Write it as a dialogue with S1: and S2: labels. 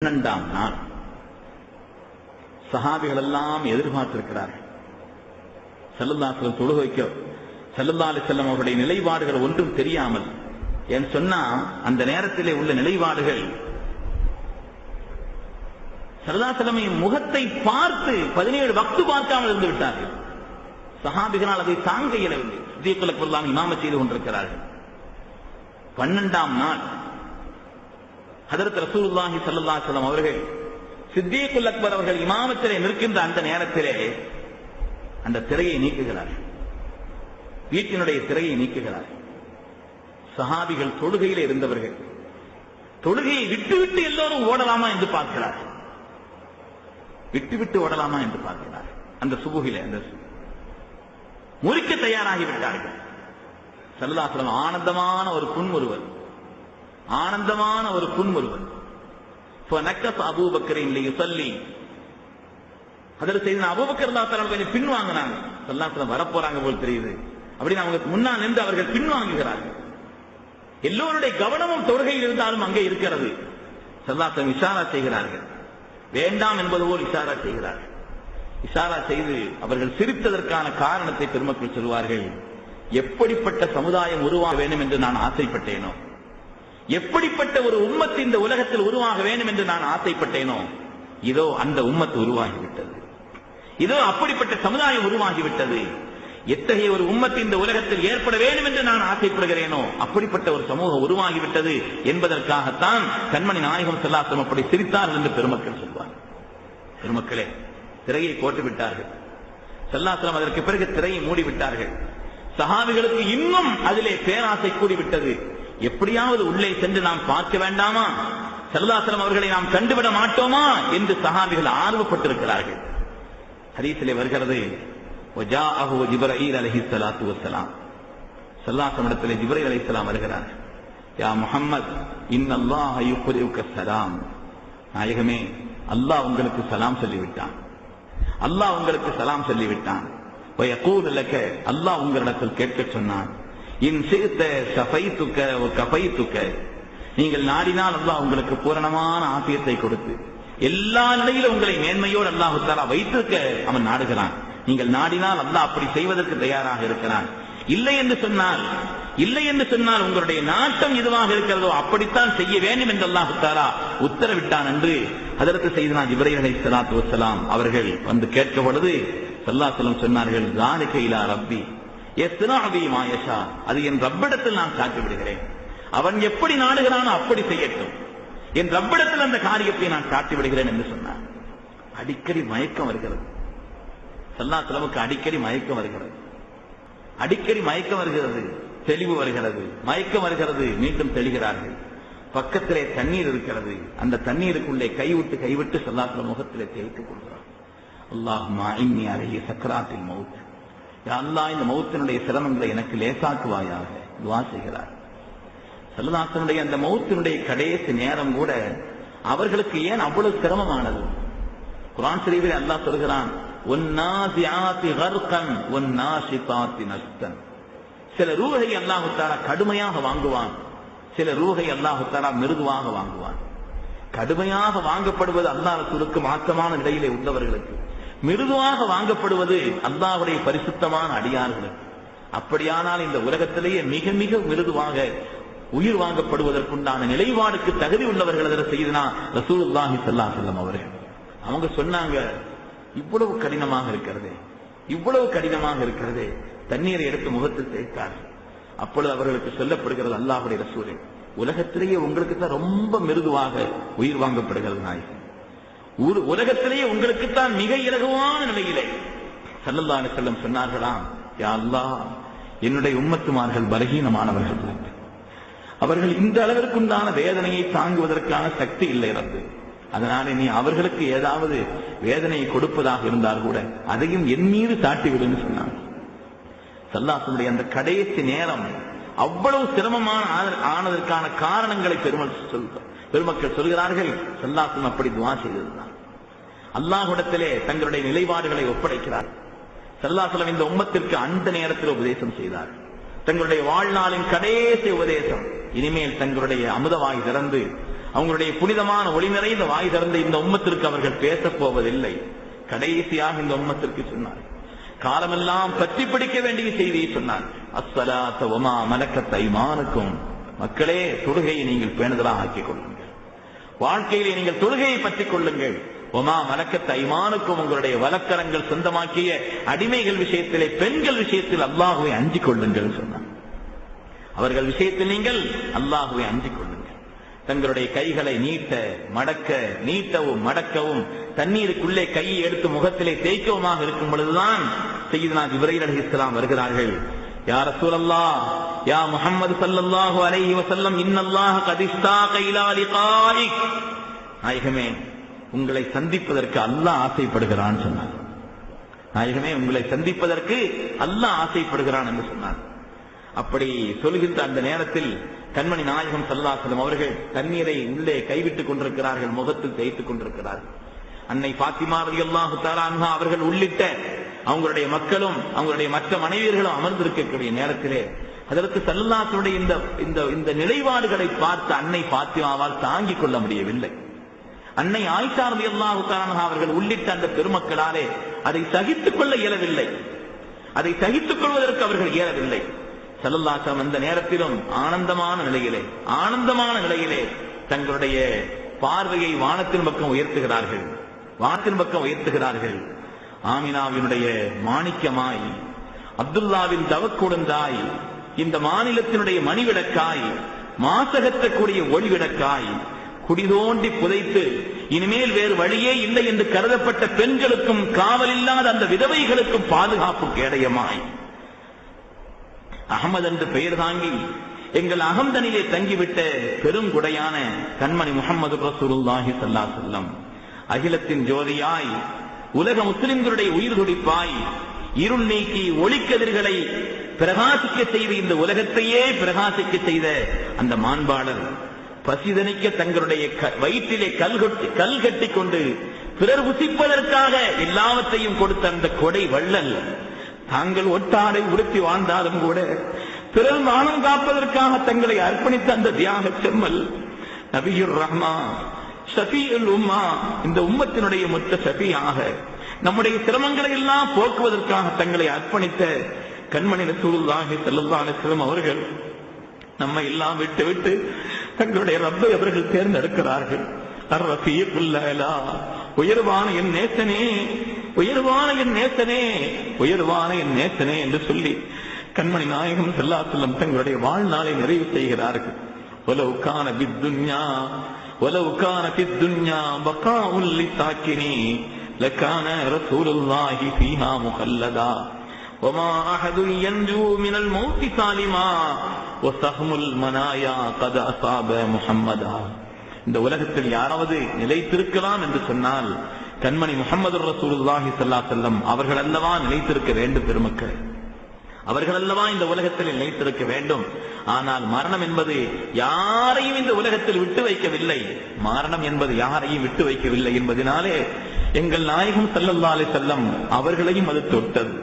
S1: 12ஆம் நாள் சஹாபிகள் எல்லாம் எதிர்பார்த்திருக்கிறார்கள். ஸல்லல்லாஹு அலைஹி வஸல்லம் தொழுகை வைக்க ஸல்லல்லாஹு அலைஹி வஸல்லம் அவருடைய நிலைப்பாடுகள் ஒன்றும் தெரியாமல், ஏன் சொன்னா அந்த நேரத்திலே உள்ள நிலைப்பாடுகள் ஸல்லல்லாஹு அலைஹி வஸல்லம் முகத்தை பார்த்து 17 வக்து பார்க்காமல் இருந்து விட்டார்கள். சஹாபிகளால் அதை தாங்க இயலவில்லை. சித்தீக்குல் அக்பர் இமாமத் செய்து கொண்டிருக்கிறார்கள். 12ஆம் நாள் ஹதரத் ரசூலுல்லாஹி ஸல்லல்லாஹு அலைஹி வஸல்லம் அவர்கள் சித்தீக்குல் அக்பர் அவர்கள் இமாமத்திலே நிற்கின்ற அந்த நேரத்திலே அந்த திரையை நீக்குகிறார்கள். வீட்டினுடைய திரையை நீக்குகிறார்கள். சஹாபிகள் தொழுகையிலே இருந்தவர்கள் தொழுகையை விட்டுவிட்டு எல்லோரும் ஓடலாமா என்று பார்க்கிறார்கள். விட்டுவிட்டு ஓடலாமா என்று பார்க்கிறார்கள். அந்த சுபுகிலே அந்த முறிக்க தயாராகிவிட்டார்கள். ஸல்லல்லாஹு அலைஹி வஸல்லம் ஆனந்தமான ஒரு புன்முறுவல், ஆனந்தமான ஒரு புன்முறுவல். ஃபனக்கஸ அபூபக்கரின் லியுஸல்லி, ஹஜ்ரத் சையதுனா அபூபக்கர் ரலியல்லாஹு தஆலா கொஞ்சம் பின்வாங்கினாங்க. ஸல்லல்லாஹு அலைஹி வஸல்லம் வரப்போறாங்க போல் தெரியுது அப்படின்னு அவங்க முன்னால் நின்று அவர்கள் பின்வாங்குகிறார்கள். எல்லோருடைய கவனமும் தொழுகையில் இருந்தாலும் அங்கே இருக்கிறது. ஸல்லல்லாஹு அலைஹி வஸல்லம் இஷாரா செய்கிறார்கள். வேண்டாம் என்பது போல் இஷாரா செய்கிறார்கள். இஷாரா செய்து அவர்கள் சிரித்ததற்கான காரணத்தை பெருமக்கள் சொல்வார்கள். எப்படிப்பட்ட சமுதாயம் உருவாக வேண்டும் என்று நான் ஆசைப்பட்டேனோ, எப்படிப்பட்ட ஒரு உம்மத்து இந்த உலகத்தில் உருவாக வேண்டும் என்று நான் ஆசைப்பட்டேனோ, இதோ அந்த உம்மத்து உருவாகிவிட்டது. இதோ அப்படிப்பட்ட சமுதாயம் உருவாகிவிட்டது. எத்தகைய ஒரு உம்மத்து இந்த உலகத்தில் ஏற்பட வேண்டும் என்று நான் ஆசைப்படுகிறேனோ அப்படிப்பட்ட ஒரு சமூகம் உருவாகிவிட்டது என்பதற்காகத்தான் கண்மணி நாயகம் ஸல்லல்லாஹு அலைஹி வஸல்லம் அப்படி சிரித்தார்கள் என்று பெருமக்கள் சொல்வார். பெருமக்களே, திரையை போட்டு விட்டார்கள். ஸல்லல்லாஹு அலைஹி வஸல்லம் அதற்கு பிறகு திரையை மூடிவிட்டார்கள். சஹாபிகளுக்கு இன்னும் அதிலே பேராசை கூடிவிட்டது. எப்படியாவது உள்ளே சென்று நாம் பார்க்க வேண்டாமா, ஸல்லல்லாஹு அலைஹி வஸல்லம் அவர்களை நாம் கண்டுவிட மாட்டோமா என்று சஹாபிகள் ஆர்வப்பட்டிருக்கிறார்கள். ஹதீஸிலே வருகிறது, வஜாஅஹு ஜிப்ரீல் அலைஹிஸ்ஸலாத்து வஸ்ஸலாம், ஸல்லல்லாஹு அலைஹி வஸல்லம் ஜிப்ரீல் அலைஹிஸ்ஸலாம் வருகிறார். யா முஹம்மத் இன்னல்லாஹ யுக்ரிஉக ஸலாம், நாயகமே அல்லாஹ் உங்களுக்கு சலாம் சொல்லிவிட்டான், அல்லாஹ் உங்களுக்கு சலாம் சொல்லிவிட்டான். வயகூல் லக, அல்லாஹ் உங்களிடத்தில் கேட்க சொன்னான். இன் ஷி'த ஷஃபைதுக வ கஃபைதுக, நீங்கள் நாடினால் அல்லாஹ் உங்களுக்கு பூரணமான ஆபியத்தை கொடுத்து எல்லா நிலையிலும் உங்களை மேன்மையோடு அல்லாஹ் தஆலா வைத்திருக்க அவன் நாடுகிறான். நீங்கள் நாடினால் அல்லாஹ் அப்படி செய்வதற்கு தயாராக இருக்கிறான். இல்லை என்று சொன்னால் உங்களுடைய நாட்டம் எதுவாக இருக்கிறதோ அப்படித்தான் செய்ய வேண்டும் என்று அல்லாஹ் தஆலா உத்தரவிட்டான் என்று ஹஜ்ரத் சையதுனா ஜிப்ரீல் அலைஹிஸ்ஸலாத்து வஸ்ஸலாம் அவர்கள் வந்து கேட்க பொழுது ஸல்லல்லாஹு அலைஹி வஸல்லம் சொன்னார்கள், ஸாலிக இலா ரப்பி யஸ்னஉ பி மா யஷா, அது என் ரப்பிடத்தில் நான் காட்டி விடுகிறேன். அவன் எப்படி நாடுகிறானோ அப்படி செய்யட்டும், என் ரப்பிடத்தில் அந்த காரியத்தை நான் காட்டி விடுகிறேன் என்று சொன்னார். அடிக்கடி மயக்கம் வருகிறது. ஸல்லல்லாஹு அலைஹி வஸல்லம் அடிக்கடி மயக்கம் வருகிறது. அடிக்கடி மயக்கம் வருகிறது, தெளிவு வருகிறது, மயக்கம் வருகிறது, மீண்டும் தெளிகிறார்கள். பக்கத்திலே தண்ணீர் இருக்கிறது. அந்த தண்ணீருக்குள்ளே கைவிட்டு ஸல்லல்லாஹு அலைஹி வஸல்லம் முகத்திலே தேய்த்துக் கொள்கிறார். அல்லாஹும்ம இன்னி அலைஹி சக்ராத்தில் மௌத், யா அல்லாஹ் இந்த மௌத்தினுடைய சிரமங்களை எனக்கு லேசாக்குவாயாக துஆ செய்கிறார். ஸல்லல்லாஹு அலைஹி வஸல்லம் அந்த மௌத்தினுடைய கடைசி நேரம் கூட அவர்களுக்கு ஏன் அவ்வளவு சிரமமானது? குர்ஆன் ஷரீஃபில் அல்லாஹ் சொல்கிறான், வன்னாசிஆத்தி கர்கன் வன்னாஷிதாத்தி நஷ்தன். சில ரூஹை அல்லாஹ் தஆலா கடுமையாக வாங்குவான், சில ரூஹை அல்லாஹ் தஆலா மிருதுவாக வாங்குவான். கடுமையாக வாங்கப்படுவது அல்லாஹ் ரசூலுக்கு மாற்றமான நிலையிலே உள்ளவர்களுக்கு, மிருதுவாக வாங்கப்படுவது அல்லாஹ்வுடைய பரிசுத்தமான அடியார்களுக்கு. அப்படியானால் இந்த உலகத்திலேயே மிக மிக மிருதுவாக உயிர் வாங்கப்படுவதற்குண்டான நிலைப்பாடுக்கு தகுதி உள்ளவர்கள் அதில் செய்தனா ரசூலுல்லாஹி ஸல்லல்லாஹு அலைஹி வஸல்லம் அவர்கள். அவங்க சொன்னாங்க, இவ்வளவு கடினமாக இருக்கிறதே, இவ்வளவு கடினமாக இருக்கிறதே. தண்ணீரை எடுத்து முகத்தில் தேய்த்தார். அப்பொழுது அவர்களுக்கு சொல்லப்படுகிறது, அல்லாஹ்வுடைய ரசூலே, உலகத்திலேயே உங்களுக்கு தான் ரொம்ப மிருதுவாக உயிர் வாங்கப்படுகிறது நாயகம், உலகத்திலேயே உங்களுக்குத்தான் மிக இலகுவான நிலையிலே. ஸல்லல்லாஹு அலைஹி வஸல்லம் சொன்னார்களாம், யா அல்லாஹ், என்னுடைய உம்மத்துமார்கள் பலகீனமானவர்கள், அவர்கள் இந்த அளவிற்குண்டான வேதனையை தாங்குவதற்கான சக்தி இல்லை ரப்பு. அதனால நீ அவர்களுக்கு ஏதாவது வேதனையை கொடுப்பதாக இருந்தால் கூட அதையும் என் மீது சாட்டிவிடுன்னு சொன்னாங்க. ஸல்லல்லாஹு அலைஹி வஸல்லம் அந்த கடைசி நேரம் அவ்வளவு சிரமமான ஆனதற்கான காரணங்களை பெருமக்கள் சொல்கிறார்கள். ஸல்லல்லாஹு அலைஹி வஸல்லம் அப்படி துஆ செய்திருந்தார். அல்லாஹ்விடத்திலே தங்களுடைய நிலைப்பாடுகளை ஒப்படைக்கிறார். ஸல்லல்லாஹு அலைஹி வஸல்லம் இந்த உம்மத்திற்கு அந்த நேரத்தில் உபதேசம் செய்தார். தங்களுடைய வாழ்நாளின் கடைசி உபதேசம். இனிமேல் தங்களுடைய அமுதவாய் திறந்து அவங்களுடைய புனிதமான ஒளி நிறைந்த வாய் திறந்த இந்த உம்மத்திற்கு அவர்கள் பேசப் போவதில்லை. கடைசியாக இந்த உம்மத்திற்கு சொன்னார், காலமெல்லாம் பற்றி பிடிக்க வேண்டிய செய்தியை சொன்னார். அஸ்ஸலாத்த வமா மலக்கத் ஐமானுக்கும், மக்களே தொழுகையை நீங்கள் பேணுதலாக ஆக்கிக் கொள்ளுங்கள், வாழ்க்கையிலே நீங்கள் தொழுகையை பற்றிக் கொள்ளுங்கள். ஒமா மலக்கத் ஐமானுக்கும், உங்களுடைய வலக்கரங்கள் சொந்தமாக்கிய அடிமைகள் விஷயத்திலே பெண்கள் விஷயத்தில் அல்லாஹுவை அஞ்சிக் கொள்ளுங்கள் சொன்னார். அவர்கள் விஷயத்தில் நீங்கள் அல்லாஹுவை அஞ்சிக் கொள்ளுங்கள். தங்களுடைய கைகளை நீட்டவும் மடக்கவும் தண்ணீருக்குள்ளே கையை எடுத்து முகத்திலே தேய்க்கவுமாக இருக்கும் பொழுதுதான் சய்யிதுனா ஜிப்ரீல் அலைஹிஸ்ஸலாம் வருகிறார்கள். யா ரசூலல்லாஹ், யா முஹம்மது ஸல்லல்லாஹு அலைஹி வஸல்லம், இன்னல்லாஹ கத் இஸ்தாக இலா லிகாயிக், நாயகமே உங்களை சந்திப்பதற்கு அல்லாஹ் ஆசைப்படுகிறான் சொன்னார். நாயகமே உங்களை சந்திப்பதற்கு அல்லாஹ் ஆசைப்படுகிறான் என்று சொன்னார். அப்படி சொல்கின்ற அந்த நேரத்தில் கண்மணி நாயகம் ஸல்லல்லாஹு அலைஹி வஸல்லம் அவர்கள் தண்ணீரை உள்ளே கைவிட்டுக் கொண்டிருக்கிறார்கள், முகத்தில் தேய்த்துக் கொண்டிருக்கிறார்கள். அன்னை ஃபாத்திமா ரலியல்லாஹு தஆலா அன்ஹா அவர்கள் உள்ளிட்ட அவங்களுடைய மக்களும் அவங்களுடைய மற்ற மனைவியர்களும் அமர்ந்திருக்கக்கூடிய நேரத்திலே அதற்கு ஸல்லல்லாஹு அலைஹி வஸல்லம் இந்த நிலைப்பாடுகளை பார்த்து அன்னை ஃபாத்திமாவால் தாங்கிக் கொள்ள முடியவில்லை. அன்னை ஆயிஷா ரலியல்லாஹு தஆலா அன்ஹா அவர்கள் உள்ளிட்ட அந்த பெருமக்களாலே அதை சகித்துக் கொள்ள இயலவில்லை, அதை சகித்துக் கொள்வதற்கு அவர்கள் இயலவில்லை. ஸல்லல்லாஹு அலைஹி வஸல்லம் அந்த நேரத்திலும் ஆனந்தமான நிலையிலே தங்களுடைய பார்வையை வானத்தின் பக்கம் உயர்த்துகிறார்கள். ஆமினாவினுடைய மாணிக்கமாய், அப்துல்லாவின் தவக்குழந்தாய், இந்த மாநிலத்தினுடைய மணிவிளக்காய், மாசகத்தக்கூடிய ஒளிவிளக்காய், குடிதோண்டி புதைத்து இனிமேல் வேறு வழியே இல்லை என்று கருதப்பட்ட பெண்களுக்கும் காவலில்லாத அந்த விதவைகளுக்கும் பாதுகாப்பு கேடயமாய், அகமது என்று பெயர் தாங்கி எங்கள் அகம்தனிலே தங்கிவிட்ட பெருங்குடையான கண்மணி முஹம்மது ரசூலுல்லாஹி ஸல்லல்லாஹு அலைஹி வஸல்லம், அகிலத்தின் ஜோதியாய், உலக முஸ்லிம்களுடைய உயிர் துடிப்பாய், இருள் நீக்கி ஒளிக்கதிர்களை பிரகாசிக்க செய்து இந்த உலகத்தையே பிரகாசிக்க செய்த அந்த மாண்பாளர், பசிதனிக்க தங்களுடைய வயிற்றிலே கல் கட்டி கொண்டு பிறர் புசிப்பதற்காக எல்லாவற்றையும் கொடுத்த அந்த கொடை வள்ளல், தாங்கள் ஒட்டாடை உடுத்தி வாழ்ந்தாலும் கூட பிறர் மானம் காப்பதற்காக தங்களை அர்ப்பணித்த அந்த தியாக செம்மல் நபியுர் ரஹ்மான் ஷஃபீஉல் உம்மா, இந்த உம்மத்தினுடைய மொத்த ஷஃபீஆக நம்முடைய சிரமங்களை எல்லாம் போக்குவதற்காக தங்களை அர்ப்பணித்த கண்மணி ரசூலுல்லாஹி ஸல்லல்லாஹு அலைஹி வஸல்லம் அவர்கள் நம்மை எல்லாம் விட்டு தங்களுடைய ரப்பை அவர்கள் தேர்ந்தெடுக்கிறார்கள். அர்-ரஃபீகுல் அலா, உயர்வான என் நேசனே, உயர்வான என் நேசனே, உயர்வான என் நேசனே என்று சொல்லி கண்மணி நாயகம் ஸல்லல்லாஹு அலைஹி வஸல்லம் தங்களுடைய வாழ்நாளை நிறைவு செய்கிறார்கள். வலவ் கான பித்துன்யா வலவ் கான ஃபித்துன்யா பகாஉல் லிசாக்கினி லகான ரசூலுல்லாஹி ஃபீஹா முகல்லதா வமா அஹதுன் யன்ஜூ மினல் மௌத்தி சாலிமா வஸஹ்முல் மனாயா கத் அஸாப முஹம்மதா. இந்த உலகத்தில் யாராவது நிலைத்திருக்கலாம் என்று சொன்னால் கண்மணி முஹம்மது ரசூலுல்லாஹி ஸல்லல்லாஹு அலைஹி வஸல்லம் அவர்கள் அல்லவா நிலைத்திருக்க வேண்டும். பெருமக்கள், அவர்கள் அல்லவா இந்த உலகத்தில் நிலைத்திருக்க வேண்டும். ஆனால் மரணம் என்பது யாரையும் இந்த உலகத்தில் விட்டு வைக்கவில்லை, மரணம் என்பது யாரையும் விட்டு வைக்கவில்லை என்பதனாலே எங்கள் நாயகம் ஸல்லல்லாஹு அலைஹி வஸல்லம் அவர்களையும் அது தொட்டது.